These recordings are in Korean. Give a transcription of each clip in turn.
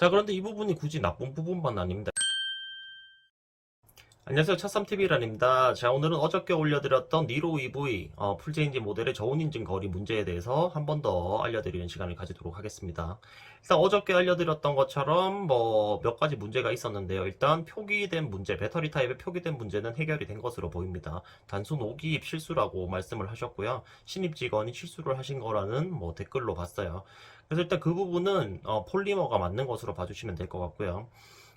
자, 그런데 이 부분이 굳이 나쁜 부분만 아닙니다. 안녕하세요. 차쌈TV란입니다. 자, 오늘은 어저께 올려드렸던 니로 EV 풀체인지 모델의 저온 인증 거리 문제에 대해서 한 번 더 알려드리는 시간을 가지도록 하겠습니다. 일단 어저께 알려드렸던 것처럼 뭐 몇 가지 문제가 있었는데요. 일단 표기된 문제, 배터리 타입의 표기된 문제는 해결이 된 것으로 보입니다. 단순 오기입 실수라고 말씀을 하셨고요. 신입 직원이 실수를 하신 거라는 뭐 댓글로 봤어요. 그래서 일단 그 부분은 폴리머가 맞는 것으로 봐주시면 될 것 같고요.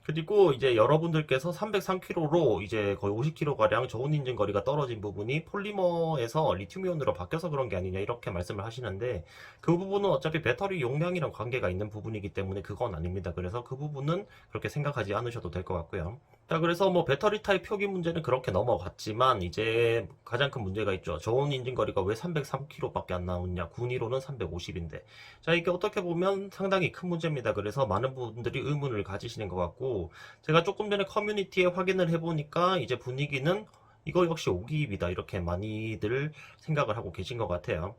그리고 이제 여러분들께서 303kg로 이제 거의 50kg가량 저온 인증 거리가 떨어진 부분이 폴리머에서 리튬이온으로 바뀌어서 그런 게 아니냐 이렇게 말씀을 하시는데, 그 부분은 어차피 배터리 용량이랑 관계가 있는 부분이기 때문에 그건 아닙니다. 그래서 그 부분은 그렇게 생각하지 않으셔도 될 것 같고요. 자, 그래서 뭐 배터리 타입 표기 문제는 그렇게 넘어갔지만 이제 가장 큰 문제가 있죠. 저온 인증 거리가 왜 303kg밖에 안 나오냐. 군위로는 350인데. 자, 이게 어떻게 보면 상당히 큰 문제입니다. 그래서 많은 분들이 의문을 가지시는 것 같고, 제가 조금 전에 커뮤니티에 확인을 해보니까 이제 분위기는 이거 역시 오기입이다 이렇게 많이들 생각을 하고 계신 것 같아요.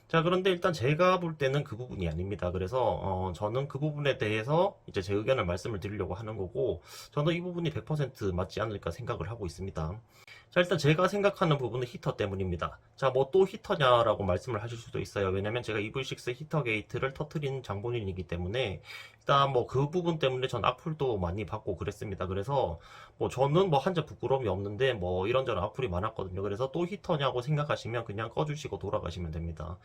자, 그런데 일단 제가 볼 때는 그 부분이 아닙니다. 그래서 저는 그 부분에 대해서 이제 제 의견을 말씀을 드리려고 하는 거고, 저는 이 부분이 100% 맞지 않을까 생각을 하고 있습니다. 자, 일단 제가 생각하는 부분은 히터 때문입니다. 자, 뭐 또 히터냐라고 말씀을 하실 수도 있어요. 왜냐면 제가 EV6 히터 게이트를 터트린 장본인이기 때문에 일단 뭐 그 부분 때문에 전 악플도 많이 받고 그랬습니다. 그래서 뭐 저는 뭐 한자 부끄러움이 없는데 뭐 이런저런 악플이 많았거든요. 그래서 또 히터냐고 생각하시면 그냥 꺼주시고 돌아가시면 됩니다.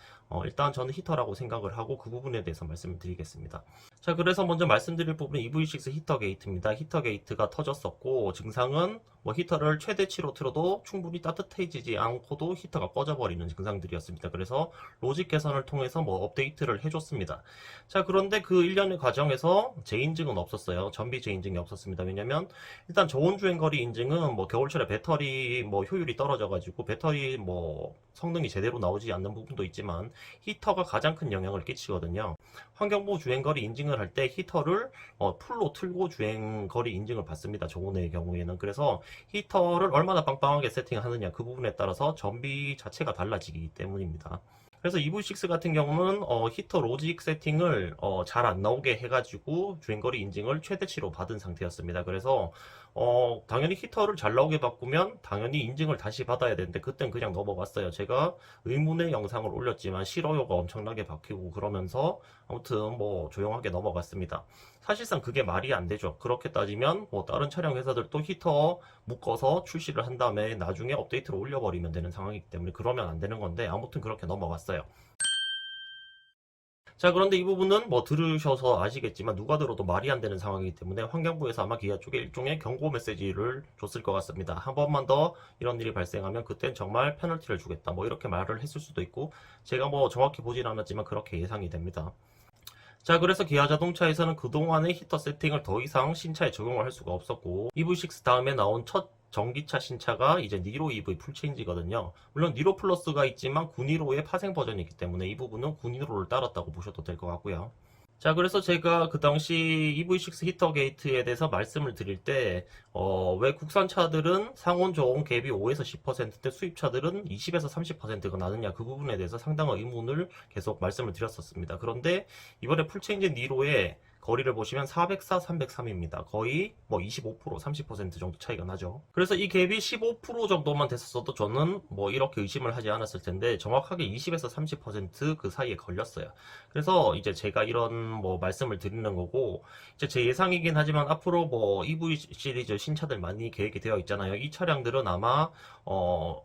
일단 저는 히터라고 생각을 하고 그 부분에 대해서 말씀을 드리겠습니다. 자, 그래서 먼저 말씀드릴 부분은 EV6 히터 게이트입니다. 히터 게이트가 터졌었고, 증상은 뭐 히터를 최대치로 틀어도 충분히 따뜻해지지 않고도 히터가 꺼져버리는 증상들이었습니다. 그래서 로직 개선을 통해서 뭐 업데이트를 해줬습니다. 자, 그런데 그 일련의 과정에서 재인증은 없었어요. 전비 재인증이 없었습니다. 왜냐면 일단 저온 주행거리 인증은 뭐 겨울철에 배터리 뭐 효율이 떨어져가지고 배터리 뭐 성능이 제대로 나오지 않는 부분도 있지만 히터가 가장 큰 영향을 끼치거든요. 환경보호 주행거리 인증을 할 때 히터를 풀로 틀고 주행거리 인증을 받습니다. 저온의 경우에는. 그래서 히터를 얼마나 빵빵하게 세팅하느냐 그 부분에 따라서 전비 자체가 달라지기 때문입니다. 그래서 EV6 같은 경우는 히터 로직 세팅을 잘 안 나오게 해가지고 주행거리 인증을 최대치로 받은 상태였습니다. 그래서 당연히 히터를 잘 나오게 바꾸면 당연히 인증을 다시 받아야 되는데 그땐 그냥 넘어갔어요. 제가 의문의 영상을 올렸지만 싫어요가 엄청나게 박히고 그러면서 아무튼 뭐 조용하게 넘어갔습니다. 사실상 그게 말이 안 되죠. 그렇게 따지면 뭐 다른 차량 회사들도 히터 묶어서 출시를 한 다음에 나중에 업데이트를 올려버리면 되는 상황이기 때문에 그러면 안 되는 건데 아무튼 그렇게 넘어갔어요. 자, 그런데 이 부분은 뭐 들으셔서 아시겠지만 누가 들어도 말이 안 되는 상황이기 때문에 환경부에서 아마 기아 쪽에 일종의 경고 메시지를 줬을 것 같습니다. 한 번만 더 이런 일이 발생하면 그땐 정말 페널티를 주겠다. 뭐 이렇게 말을 했을 수도 있고, 제가 뭐 정확히 보진 않았지만 그렇게 예상이 됩니다. 자, 그래서 기아 자동차에서는 그동안의 히터 세팅을 더 이상 신차에 적용을 할 수가 없었고, EV6 다음에 나온 첫 전기차 신차가 이제 니로 EV 풀체인지거든요. 물론 니로 플러스가 있지만 9니로의 파생 버전이기 때문에 이 부분은 9니로를 따랐다고 보셔도 될 것 같고요. 자, 그래서 제가 그 당시 EV6 히터 게이트에 대해서 말씀을 드릴 때, 왜 국산차들은 상온 저온 갭이 5에서 10%대 수입차들은 20에서 30%가 나느냐, 그 부분에 대해서 상당한 의문을 계속 말씀을 드렸었습니다. 그런데 이번에 풀체인지 니로에 거리를 보시면 404, 303입니다. 거의 뭐 25%, 30% 정도 차이가 나죠. 그래서 이 갭이 15% 정도만 됐었어도 저는 뭐 이렇게 의심을 하지 않았을 텐데 정확하게 20에서 30%그 사이에 걸렸어요. 그래서 이제 제가 이런 뭐 말씀을 드리는 거고, 이제 제 예상이긴 하지만 앞으로 뭐 EV 시리즈 신차들 많이 계획이 되어 있잖아요. 이 차량들은 아마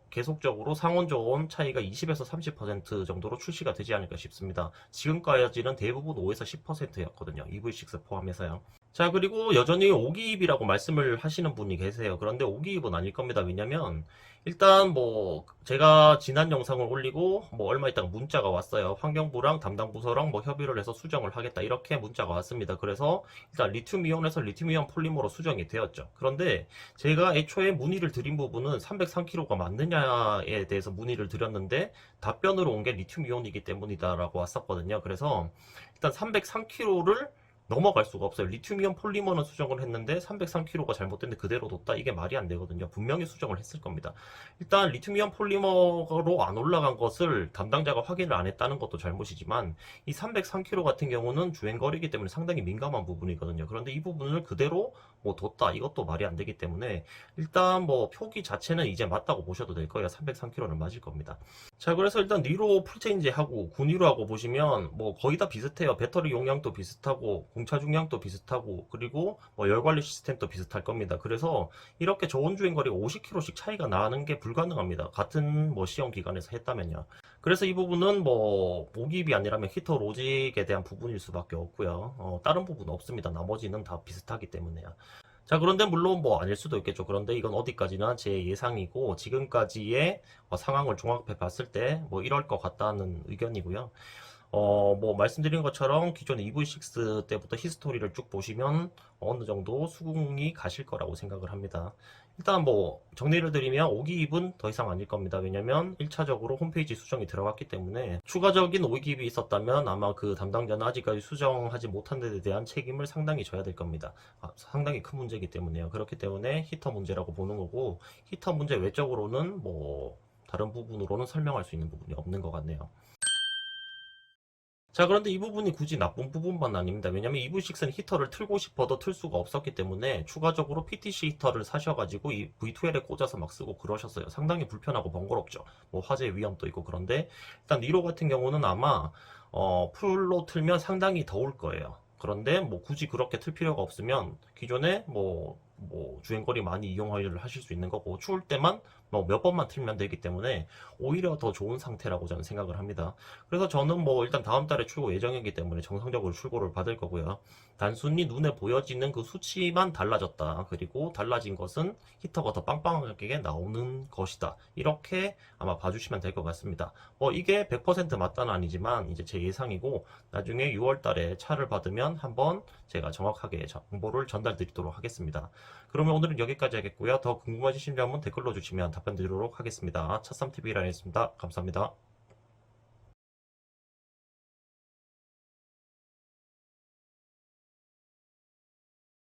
계속적으로 상온 저온 차이가 20에서 30% 정도로 출시가 되지 않을까 싶습니다. 지금까지는 대부분 5에서 10%였거든요. EV6 포함해서요. 자, 그리고 여전히 오기입이라고 말씀을 하시는 분이 계세요. 그런데 오기입은 아닐 겁니다. 왜냐면 일단 뭐 제가 지난 영상을 올리고 뭐 얼마 있다가 문자가 왔어요. 환경부랑 담당 부서랑 뭐 협의를 해서 수정을 하겠다 이렇게 문자가 왔습니다. 그래서 일단 리튬이온에서 리튬이온 폴리머로 수정이 되었죠. 그런데 제가 애초에 문의를 드린 부분은 303kg가 맞느냐에 대해서 문의를 드렸는데 답변으로 온 게 리튬이온이기 때문이다라고 왔었거든요. 그래서 일단 303kg를 넘어갈 수가 없어요. 리튬이온 폴리머는 수정을 했는데 303kg가 잘못됐는데 그대로 뒀다? 이게 말이 안 되거든요. 분명히 수정을 했을 겁니다. 일단 리튬이온 폴리머로 안 올라간 것을 담당자가 확인을 안 했다는 것도 잘못이지만 이 303kg 같은 경우는 주행거리이기 때문에 상당히 민감한 부분이거든요. 그런데 이 부분을 그대로 뭐 뒀다? 이것도 말이 안 되기 때문에 일단 뭐 표기 자체는 이제 맞다고 보셔도 될 거예요. 303kg는 맞을 겁니다. 자, 그래서 일단 니로 풀체인지하고 구니로하고 보시면 뭐 거의 다 비슷해요. 배터리 용량도 비슷하고 공차 중량도 비슷하고 그리고 뭐 열 관리 시스템도 비슷할 겁니다. 그래서 이렇게 저온 주행 거리가 50km씩 차이가 나는 게 불가능합니다. 같은 뭐 시험 기간에서 했다면요. 그래서 이 부분은 뭐 모기입이 아니라면 히터 로직에 대한 부분일 수밖에 없고요. 다른 부분은 없습니다. 나머지는 다 비슷하기 때문에요. 자, 그런데 물론 뭐 아닐 수도 있겠죠. 그런데 이건 어디까지나 제 예상이고 지금까지의 상황을 종합해 봤을 때 뭐 이럴 것 같다는 의견이고요. 뭐 말씀드린 것처럼 기존 EV6 때부터 히스토리를 쭉 보시면 어느 정도 수긍이 가실 거라고 생각을 합니다. 일단 뭐 정리를 드리면 5기입은 더 이상 아닐 겁니다. 왜냐면 1차적으로 홈페이지 수정이 들어갔기 때문에 추가적인 5기입이 있었다면 아마 그 담당자는 아직까지 수정하지 못한 데 대한 책임을 상당히 져야 될 겁니다. 상당히 큰 문제이기 때문에요. 그렇기 때문에 히터 문제라고 보는 거고 히터 문제 외적으로는 뭐 다른 부분으로는 설명할 수 있는 부분이 없는 것 같네요. 자, 그런데 이 부분이 굳이 나쁜 부분만 아닙니다. 왜냐면 EV6는 히터를 틀고 싶어도 틀 수가 없었기 때문에 추가적으로 PTC 히터를 사셔가지고 이 V12에 꽂아서 막 쓰고 그러셨어요. 상당히 불편하고 번거롭죠. 뭐 화재 위험도 있고. 그런데 일단 니로 같은 경우는 아마 풀로 틀면 상당히 더울 거예요. 그런데 뭐 굳이 그렇게 틀 필요가 없으면 기존에 뭐 주행거리 많이 이용하실 수 있는 거고 추울 때만 뭐 몇 번만 틀면 되기 때문에 오히려 더 좋은 상태라고 저는 생각을 합니다. 그래서 저는 뭐 일단 다음 달에 출고 예정이기 때문에 정상적으로 출고를 받을 거고요. 단순히 눈에 보여지는 그 수치만 달라졌다. 그리고 달라진 것은 히터가 더 빵빵하게 나오는 것이다. 이렇게 아마 봐주시면 될 것 같습니다. 이게 100% 맞다는 아니지만 이제 제 예상이고 나중에 6월 달에 차를 받으면 한번 제가 정확하게 정보를 전달 드리도록 하겠습니다. 그러면 오늘은 여기까지 하겠고요. 더 궁금하신 점은 댓글로 주시면 답변 드리도록 하겠습니다. 차쌈TV라였습니다. 감사합니다.